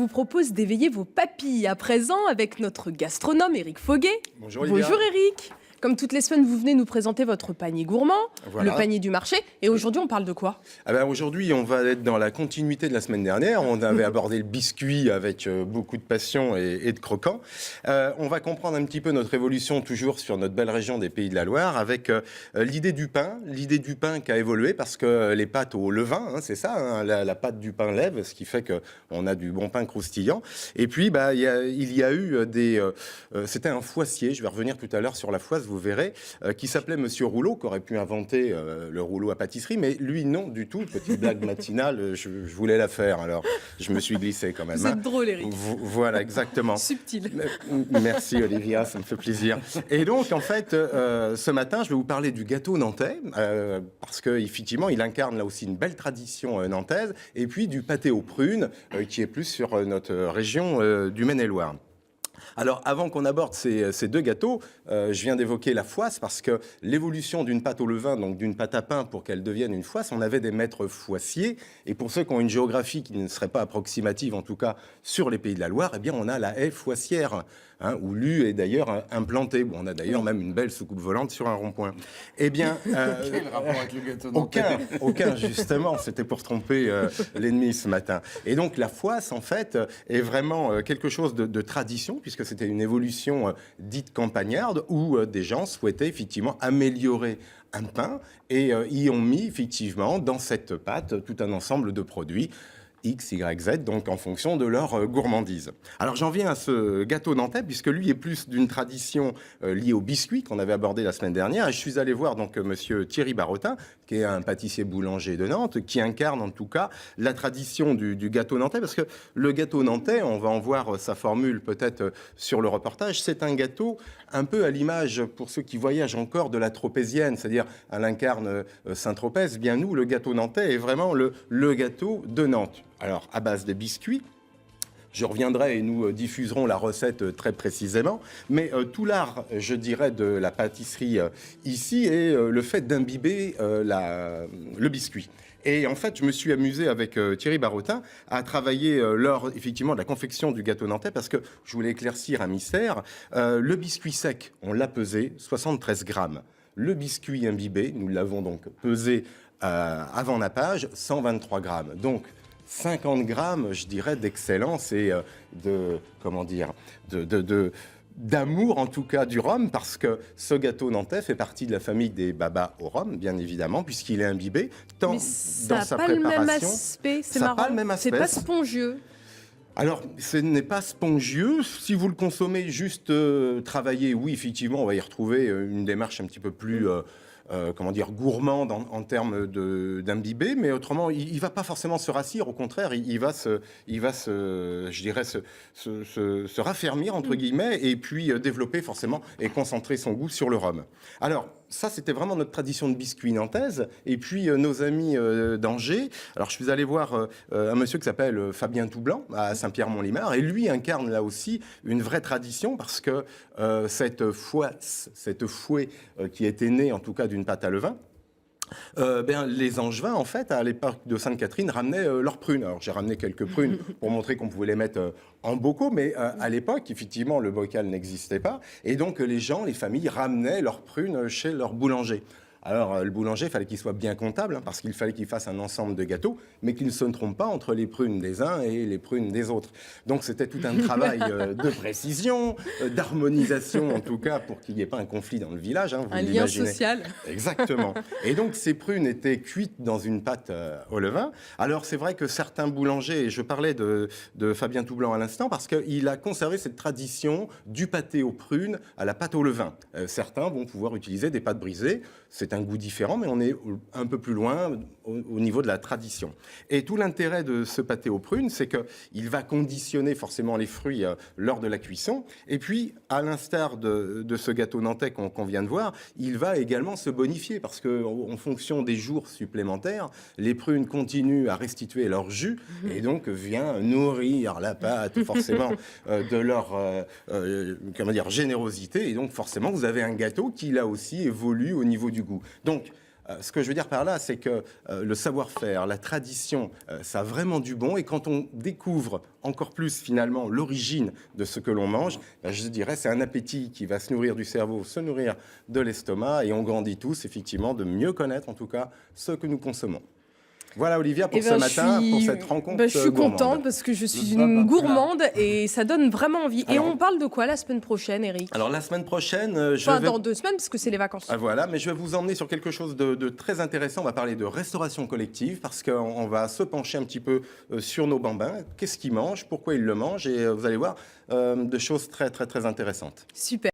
propose d'éveiller vos papilles à présent avec notre gastronome Éric Foguet. Bonjour Olivia. Bonjour Éric. Comme toutes les semaines, vous venez nous présenter votre panier gourmand, Voilà. le panier du marché. Et aujourd'hui, on parle de quoi ? Aujourd'hui, on va être dans la continuité de la semaine dernière. On avait abordé le biscuit avec beaucoup de passion et de croquant. On va comprendre un petit peu notre évolution toujours sur notre belle région des Pays de la Loire avec l'idée du pain qui a évolué parce que les pâtes au levain, c'est ça, la pâte du pain lève, ce qui fait qu'on a du bon pain croustillant. Et puis, il y a eu c'était un foissier, je vais revenir tout à l'heure sur la foisse, vous verrez, qui s'appelait Monsieur Rouleau, qui aurait pu inventer le rouleau à pâtisserie, mais lui, non, du tout. Petite blague matinale, je voulais la faire, alors je me suis glissé quand même. Vous êtes drôle, Éric. Voilà, exactement. Subtil. Merci, Olivia, ça me fait plaisir. Et donc, en fait, ce matin, je vais vous parler du gâteau nantais, parce qu'effectivement, il incarne là aussi une belle tradition nantaise, et puis du pâté aux prunes, qui est plus sur notre région du Maine-et-Loire. Alors, avant qu'on aborde ces deux gâteaux, je viens d'évoquer la foisse parce que l'évolution d'une pâte au levain, donc d'une pâte à pain pour qu'elle devienne une foisse, on avait des maîtres foissiers. Et pour ceux qui ont une géographie qui ne serait pas approximative, en tout cas sur les Pays de la Loire, eh bien, on a la haie foissière, où l'U est d'ailleurs implanté. Bon, on a d'ailleurs même une belle soucoupe volante sur un rond-point. Eh bien, quel rapport avec le gâteau nantais ? Aucun, justement. C'était pour tromper l'ennemi ce matin. Et donc, la foisse, en fait, est vraiment quelque chose de tradition, puisque c'était une évolution dite campagnarde, où des gens souhaitaient effectivement améliorer un pain et y ont mis effectivement dans cette pâte tout un ensemble de produits X, Y, Z, donc en fonction de leur gourmandise. Alors j'en viens à ce gâteau nantais, puisque lui est plus d'une tradition liée au biscuit qu'on avait abordé la semaine dernière. Et je suis allé voir donc monsieur Thierry Barotin, qui est un pâtissier boulanger de Nantes, qui incarne en tout cas la tradition du gâteau nantais, parce que le gâteau nantais, on va en voir sa formule peut-être sur le reportage, c'est un gâteau un peu à l'image, pour ceux qui voyagent encore, de la tropézienne, c'est-à-dire elle incarne Saint-Tropez. Bien nous, le gâteau nantais est vraiment le gâteau de Nantes. Alors, à base de biscuits, je reviendrai et nous diffuserons la recette très précisément, mais tout l'art, je dirais, de la pâtisserie ici est le fait d'imbiber le biscuit. Et en fait, je me suis amusé avec Thierry Barotin à travailler lors, effectivement, de la confection du gâteau nantais, parce que je voulais éclaircir un mystère. Le biscuit sec, on l'a pesé, 73 grammes. Le biscuit imbibé, nous l'avons donc pesé avant nappage, 123 grammes. Donc, 50 grammes, je dirais, d'excellence et d'amour, en tout cas, du rhum, parce que ce gâteau nantais fait partie de la famille des babas au rhum, bien évidemment, puisqu'il est imbibé, tant dans sa préparation. Mais ça n'a pas le même aspect, c'est marrant. Pas le même aspect. C'est pas spongieux. Alors, ce n'est pas spongieux. Si vous le consommez juste travaillé, oui, effectivement, on va y retrouver une démarche un petit peu plus... gourmande en termes d'imbibé, mais autrement, il ne va pas forcément se rassir, au contraire, il va se raffermir, entre guillemets, et puis développer forcément et concentrer son goût sur le rhum. Alors, ça, c'était vraiment notre tradition de biscuit nantaise. Et puis, nos amis d'Angers. Alors, je suis allé voir un monsieur qui s'appelle Fabien Toublanc, à Saint-Pierre-Mont-Limard. Et lui incarne là aussi une vraie tradition, parce que cette fouet qui était née, en tout cas, d'une pâte à levain, les Angevins, en fait, à l'époque de Sainte-Catherine, ramenaient leurs prunes. Alors, j'ai ramené quelques prunes pour montrer qu'on pouvait les mettre en bocaux, mais à l'époque, effectivement, le bocal n'existait pas. Et donc, les familles ramenaient leurs prunes chez leur boulanger. Alors, le boulanger, il fallait qu'il soit bien comptable, parce qu'il fallait qu'il fasse un ensemble de gâteaux, mais qu'il ne se trompe pas entre les prunes des uns et les prunes des autres. Donc, c'était tout un travail de précision, d'harmonisation, en tout cas, pour qu'il n'y ait pas un conflit dans le village. Vous un lien l'imaginez. social. Exactement. Et donc, ces prunes étaient cuites dans une pâte au levain. Alors, c'est vrai que certains boulangers, et je parlais de Fabien Toublanc à l'instant, parce qu'il a conservé cette tradition du pâté aux prunes à la pâte au levain. Certains vont pouvoir utiliser des pâtes brisées. C'est un goût différent, mais on est un peu plus loin au niveau de la tradition. Et tout l'intérêt de ce pâté aux prunes, c'est qu'il va conditionner forcément les fruits lors de la cuisson. Et puis, à l'instar de ce gâteau nantais qu'on vient de voir, il va également se bonifier, parce qu'en fonction des jours supplémentaires, les prunes continuent à restituer leur jus, et donc vient nourrir la pâte forcément de leur générosité. Et donc forcément, vous avez un gâteau qui, là aussi, évolue au niveau du goût. Donc, Ce que je veux dire par là, c'est que le savoir-faire, la tradition, ça a vraiment du bon. Et quand on découvre encore plus finalement l'origine de ce que l'on mange, ben, je dirais c'est un appétit qui va se nourrir du cerveau, se nourrir de l'estomac, et on grandit tous effectivement de mieux connaître en tout cas ce que nous consommons. Voilà Olivia pour ce matin, pour cette rencontre je suis gourmande. contente parce que je suis une gourmande et ça donne vraiment envie. Et on parle de quoi la semaine prochaine, Eric? Alors la semaine prochaine, dans 2 semaines parce que c'est les vacances. Ah, voilà, mais je vais vous emmener sur quelque chose de très intéressant. On va parler de restauration collective parce qu'on va se pencher un petit peu sur nos bambins. Qu'est-ce qu'ils mangent, pourquoi ils le mangent, et vous allez voir de choses très très très intéressantes. Super.